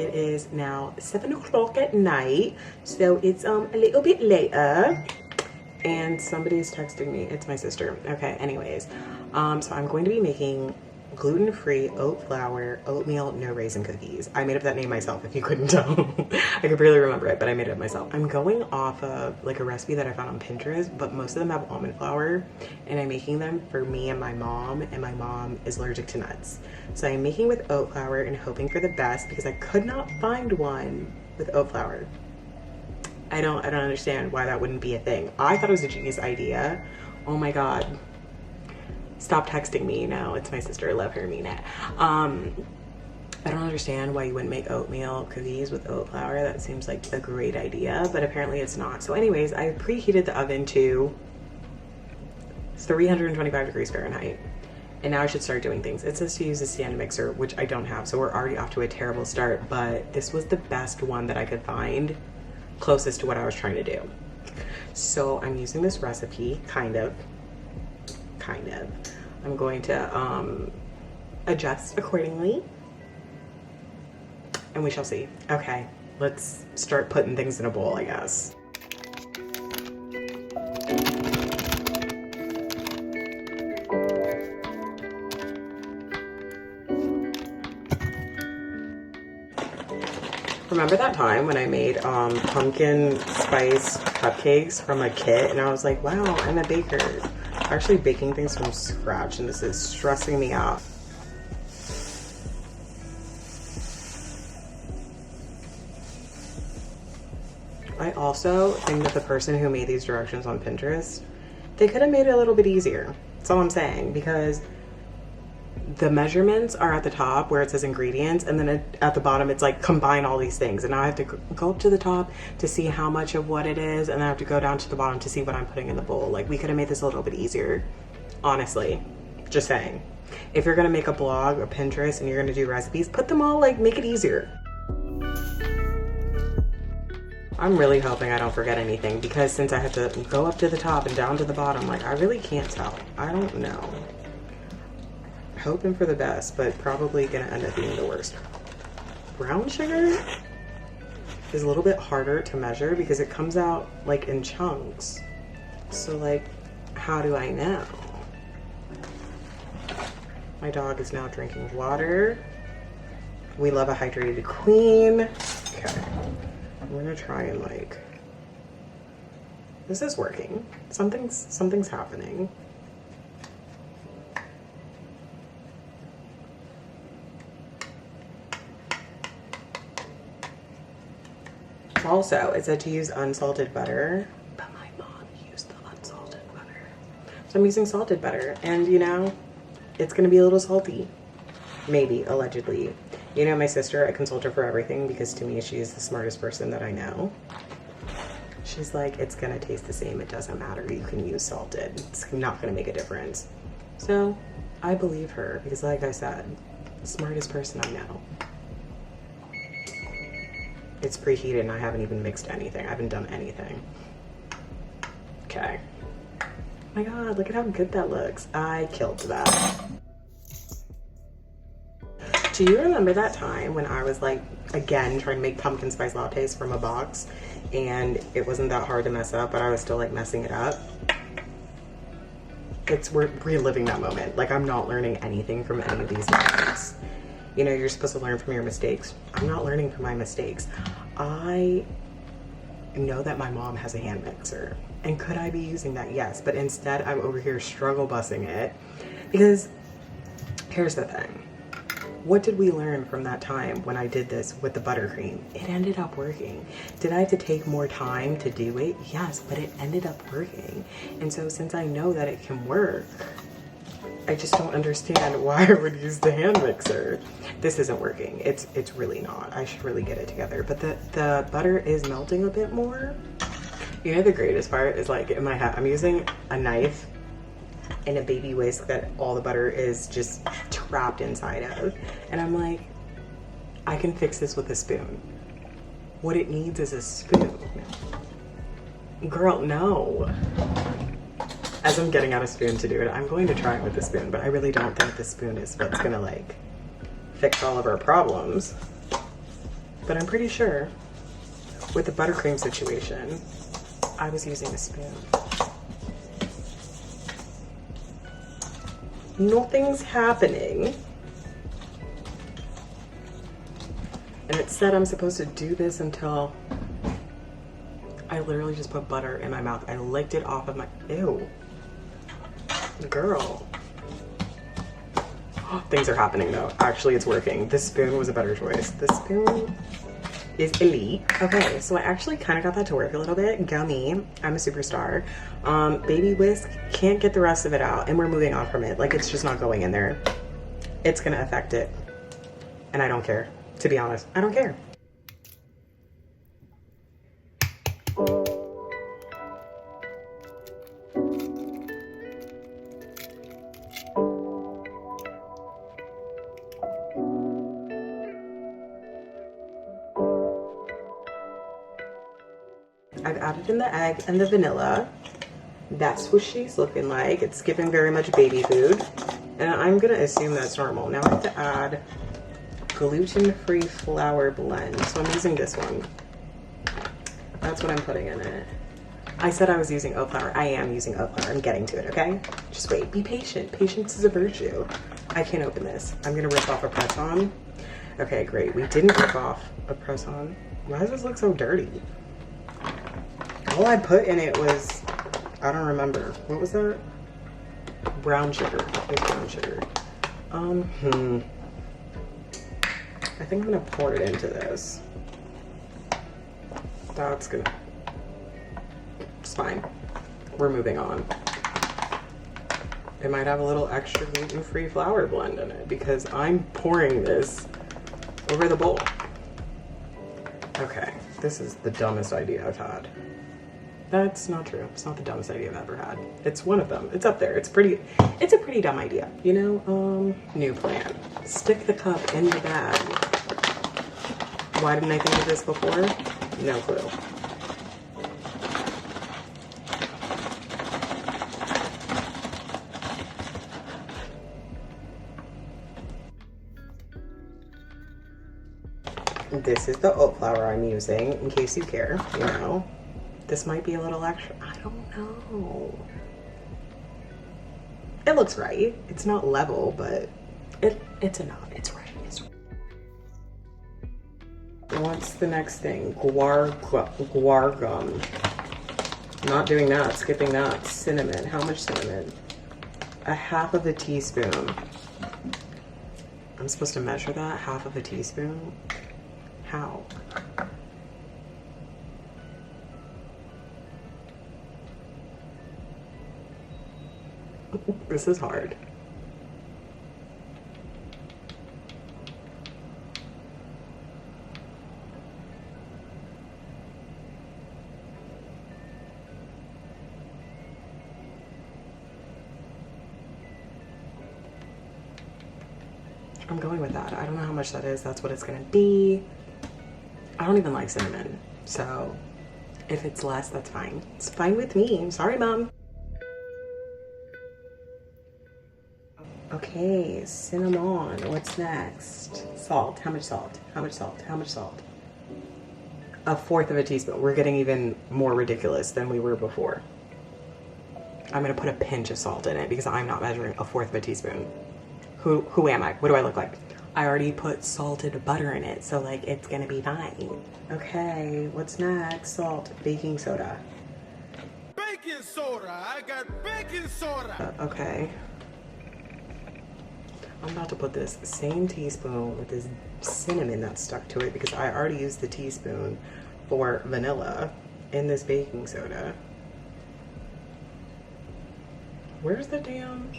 It is now 7 o'clock at night, so it's a little bit later, and somebody's texting me. It's my sister. Okay, anyways, so I'm going to be making gluten-free oat flour, oatmeal, no raisin cookies. I made up that name myself, if you couldn't tell. I could barely remember it, but I made it up myself. I'm going off of like a recipe that I found on Pinterest, but most of them have almond flour, and I'm making them for me and my mom is allergic to nuts. So I'm making with oat flour and hoping for the best because I could not find one with oat flour. I don't understand why that wouldn't be a thing. I thought it was a genius idea. Oh my God. Stop texting me now. It's my sister. I love her, mean it. I don't understand why you wouldn't make oatmeal cookies with oat flour. That seems like a great idea, but apparently it's not. So anyways, I preheated the oven to 325 degrees Fahrenheit. And now I should start doing things. It says to use a stand mixer, which I don't have. So we're already off to a terrible start, but this was the best one that I could find closest to what I was trying to do. So I'm using this recipe, kind of. I'm going to adjust accordingly, and we shall see. Okay, let's start putting things in a bowl, I guess. Remember that time when I made pumpkin spice cupcakes from a kit, and I was like, wow, I'm a baker. Actually baking things from scratch, and this is stressing me out. I also think that the person who made these directions on Pinterest, they could have made it a little bit easier. That's all I'm saying, because the measurements are at the top where it says ingredients, and then at the bottom it's like combine all these things, and now I have to go up to the top to see how much of what it is, and then I have to go down to the bottom to see what I'm putting in the bowl. Like, we could have made this a little bit easier, honestly. Just saying. If you're gonna make a blog or Pinterest and you're gonna do recipes, put them all, like, make it easier. I'm really hoping I don't forget anything, because since I have to go up to the top and down to the bottom, like, I really can't tell. I don't know. Hoping for the best, but probably gonna end up being the worst. Brown sugar is a little bit harder to measure because it comes out like in chunks. So like, how do I know? My dog is now drinking water. We love a hydrated queen. Okay, we're gonna try and like, this is working. Something's happening. Also, it said to use unsalted butter, but my mom used the unsalted butter. So I'm using salted butter, and you know, it's gonna be a little salty. Maybe, allegedly. You know, my sister, I consult her for everything because to me, she is the smartest person that I know. She's like, it's gonna taste the same, it doesn't matter, you can use salted. It's not gonna make a difference. So, I believe her because like I said, smartest person I know. It's preheated and I haven't even mixed anything. I haven't done anything. Okay. Oh my God, look at how good that looks. I killed that. Do you remember that time when I was like, again, trying to make pumpkin spice lattes from a box and it wasn't that hard to mess up, but I was still like messing it up? We're reliving that moment. Like, I'm not learning anything from any of these mistakes. You know, you're supposed to learn from your mistakes. I'm not learning from my mistakes. I know that my mom has a hand mixer. And could I be using that? Yes. But instead, I'm over here struggle bussing it. Because here's the thing. What did we learn from that time when I did this with the buttercream? It ended up working. Did I have to take more time to do it? Yes, but it ended up working. And so since I know that it can work, I just don't understand why I would use the hand mixer. This isn't working. It's really not. I should really get it together. But the butter is melting a bit more. You know, the greatest part is like in my hat, I'm using a knife and a baby whisk that all the butter is just trapped inside of. And I'm like, I can fix this with a spoon. What it needs is a spoon. Girl, no. As I'm getting out a spoon to do it, I'm going to try it with the spoon, but I really don't think the spoon is what's gonna like fix all of our problems. but I'm pretty sure with the buttercream situation, I was using a spoon. Nothing's happening. And it said I'm supposed to do this until I literally just put butter in my mouth. I licked it off of my, ew. Girl. Things are happening though. Actually, it's working. This spoon was a better choice. This spoon is elite. Okay, so I actually kind of got that to work a little bit. Go me. I'm a superstar. Baby whisk, can't get the rest of it out, and we're moving on from it. Like, it's just not going in there. It's gonna affect it. And I don't care. To be honest, I don't care. I've added in the egg and the vanilla. That's what she's looking like. It's giving very much baby food. And I'm gonna assume that's normal. Now I have to add gluten-free flour blend. So I'm using this one. That's what I'm putting in it. I said I was using oat flour. I am using oat flour. I'm getting to it, okay? Just wait, be patient. Patience is a virtue. I can't open this. I'm gonna rip off a press-on. Okay, great. We didn't rip off a press-on. Why does this look so dirty? All I put in it was, I don't remember. What was that? Brown sugar. It's brown sugar. I think I'm gonna pour it into this. That's gonna, it's fine. We're moving on. It might have a little extra gluten-free flour blend in it because I'm pouring this over the bowl. Okay, this is the dumbest idea I've had. That's not true. It's not the dumbest idea I've ever had. It's one of them. It's up there. It's a pretty dumb idea. You know, new plan. Stick the cup in the bag. Why didn't I think of this before? No clue. This is the oat flour I'm using, in case you care, you know. This might be a little extra. I don't know. It looks right. It's not level, but it's enough. It's right. It's right. What's the next thing? Guar gum. Not doing that. Skipping that. Cinnamon. How much cinnamon? A half of a teaspoon. I'm supposed to measure that? Half of a teaspoon? How? This is hard. I'm going with that. I don't know how much that is. That's what it's gonna be. I don't even like cinnamon, so if it's less, that's fine. It's fine with me. Sorry, Mom. Okay, cinnamon. What's next? Salt. How much salt? How much salt? How much salt? A fourth of a teaspoon. We're getting even more ridiculous than we were before. I'm gonna put a pinch of salt in it because I'm not measuring a fourth of a teaspoon. Who am I? What do I look like? I already put salted butter in it, so like it's gonna be fine. Okay, what's next? Salt, baking soda. Baking soda, I got baking soda. Okay. I'm about to put this same teaspoon with this cinnamon that's stuck to it because I already used the teaspoon for vanilla in this baking soda. Where's the damn?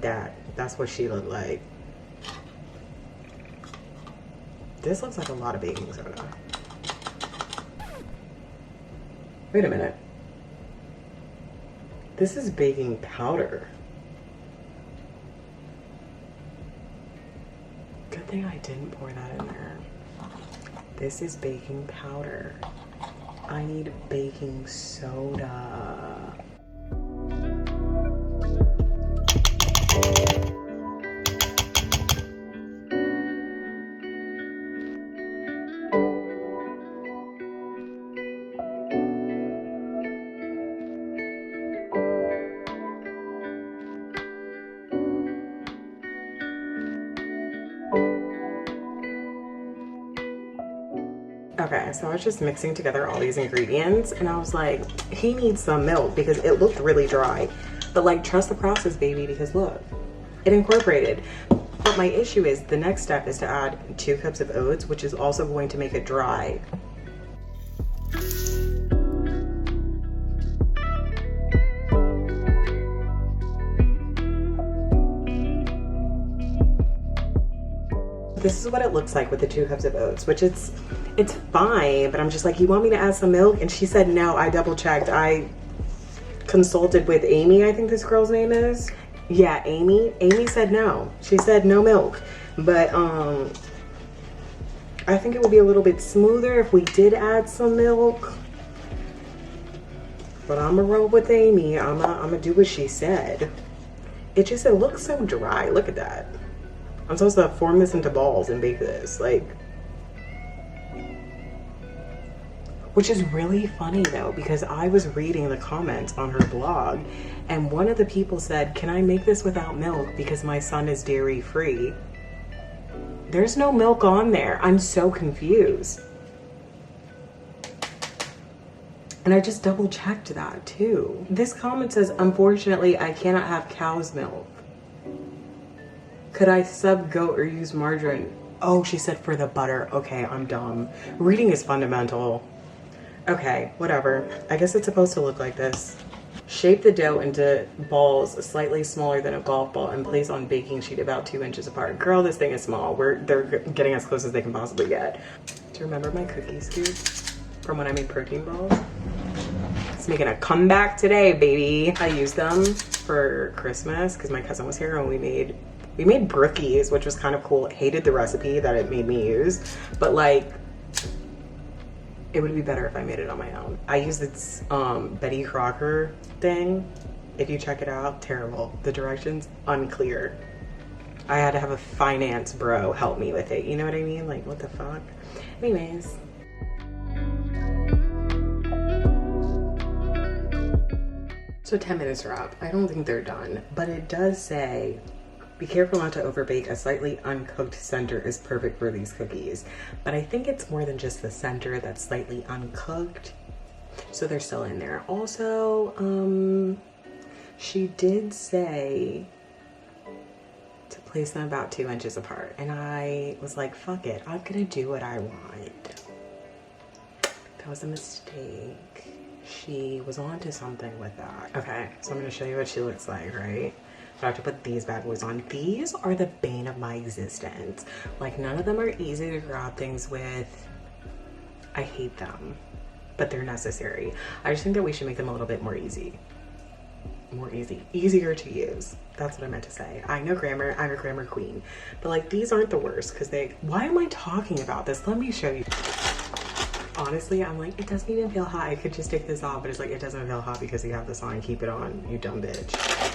That's what she looked like. This looks like a lot of baking soda. Wait a minute. This is baking powder. Good thing I didn't pour that in there. This is baking powder. I need baking soda. Okay, so I was just mixing together all these ingredients and I was like, he needs some milk because it looked really dry. But like, trust the process, baby, because look, it incorporated. But my issue is the next step is to add 2 cups of oats, which is also going to make it dry. This is what it looks like with the 2 cups of oats, which it's fine, but I'm just like, you want me to add some milk? And she said no. I double checked. I consulted with Amy, I think this girl's name is. Yeah, Amy. Amy said no. She said no milk. But I think it would be a little bit smoother if we did add some milk. But I'm gonna roll with Amy. I'm gonna do what she said. It looks so dry. Look at that. I'm supposed to form this into balls and bake this, like, which is really funny though, because I was reading the comments on her blog and one of the people said, can I make this without milk because my son is dairy free? There's no milk on there. I'm so confused. And I just double checked that too. This comment says, unfortunately, I cannot have cow's milk. Could I sub goat or use margarine? Oh, she said for the butter. Okay, I'm dumb. Reading is fundamental. Okay, whatever. I guess it's supposed to look like this. Shape the dough into balls slightly smaller than a golf ball and place on baking sheet about 2 inches apart. Girl, this thing is small. They're getting as close as they can possibly get. Do you remember my cookie scoop from when I made protein balls? It's making a comeback today, baby. I used them for Christmas because my cousin was here and we made brookies, which was kind of cool. Hated the recipe that it made me use, but like, it would be better if I made it on my own. I use this Betty Crocker thing. If you check it out, terrible. The directions, unclear. I had to have a finance bro help me with it. You know what I mean? Like, what the fuck? Anyways. So 10 minutes are up. I don't think they're done, but it does say, be careful not to overbake. A slightly uncooked center is perfect for these cookies. But I think it's more than just the center that's slightly uncooked. So they're still in there. Also, she did say to place them about 2 inches apart. And I was like, fuck it. I'm gonna do what I want. That was a mistake. She was onto something with that. Okay, so I'm gonna show you what she looks like, right? I have to put these bad boys on. These are the bane of my existence. Like, none of them are easy to grab things with. I hate them, but they're necessary. I just think that we should make them a little bit more easy. Easier to use. That's what I meant to say. I know grammar, I'm a grammar queen. But like, these aren't the worst because why am I talking about this? Let me show you. Honestly, I'm like, it doesn't even feel hot. I could just take this off, but it's like, it doesn't feel hot because you have this on. Keep it on, you dumb bitch.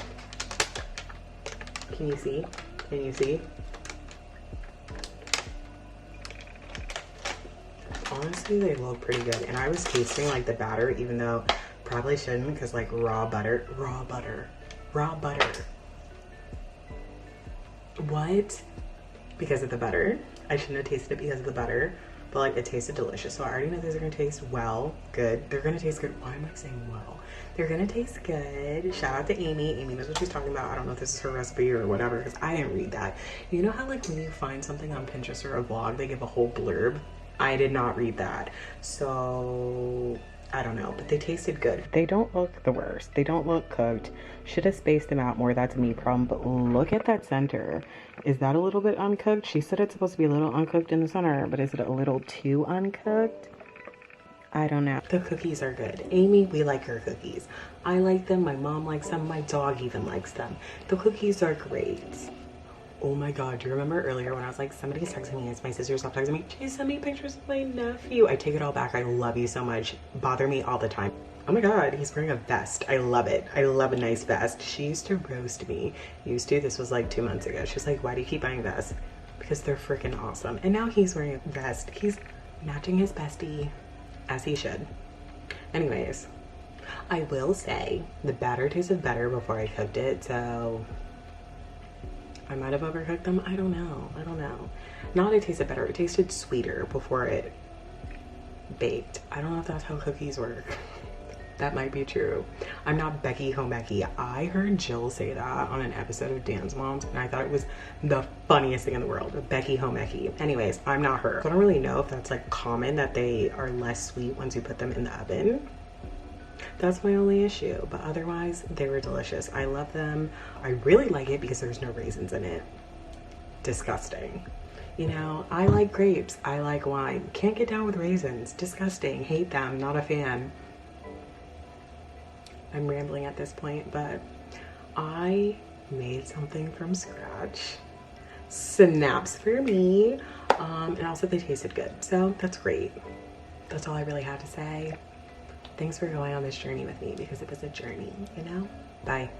Can you see? Can you see? Honestly, they look pretty good. And I was tasting like the batter, even though probably shouldn't, because like raw butter. What? Because of the butter? I shouldn't have tasted it because of the butter, but like, it tasted delicious. So I already know these are gonna taste well, good. They're gonna taste good. Why am I saying well? They're gonna taste good. Shout out to Amy. Amy knows what she's talking about. I don't know if this is her recipe or whatever, because I didn't read that. You know how like when you find something on Pinterest or a vlog, they give a whole blurb? I did not read that. So I don't know, but they tasted good. They don't look the worst. They don't look cooked. Should have spaced them out more. That's a me problem. But look at that center. Is that a little bit uncooked? She said it's supposed to be a little uncooked in the center, but is it a little too uncooked? I don't know. The cookies are good. Amy, we like her cookies. I like them. My mom likes them. My dog even likes them. The cookies are great. Oh my God, do you remember earlier when I was like, somebody's texting me? It's my sister. Stop texting me. She sent me pictures of my nephew. I take it all back. I love you so much. Bother me all the time. Oh my God, he's wearing a vest. I love it. I love a nice vest. She used to roast me. This was like 2 months ago. She was like, why do you keep buying vests? Because they're freaking awesome. And now he's wearing a vest. He's matching his bestie. As he should. Anyways, I will say the batter tasted better before I cooked it, so I might have overcooked them. I don't know. Not it tasted better. It tasted sweeter before it baked. I don't know if that's how cookies work. That might be true. I'm not Becky Homeki. I heard Jill say that on an episode of Dance Moms, and I thought it was the funniest thing in the world. Becky Homeki. Anyways, I'm not her. So I don't really know if that's like common that they are less sweet once you put them in the oven. That's my only issue. But otherwise, they were delicious. I love them. I really like it because there's no raisins in it. Disgusting. You know, I like grapes. I like wine. Can't get down with raisins. Disgusting. Hate them. Not a fan. I'm rambling at this point, but I made something from scratch. Snaps for me. And also they tasted good. So that's great. That's all I really have to say. Thanks for going on this journey with me because it was a journey, you know? Bye.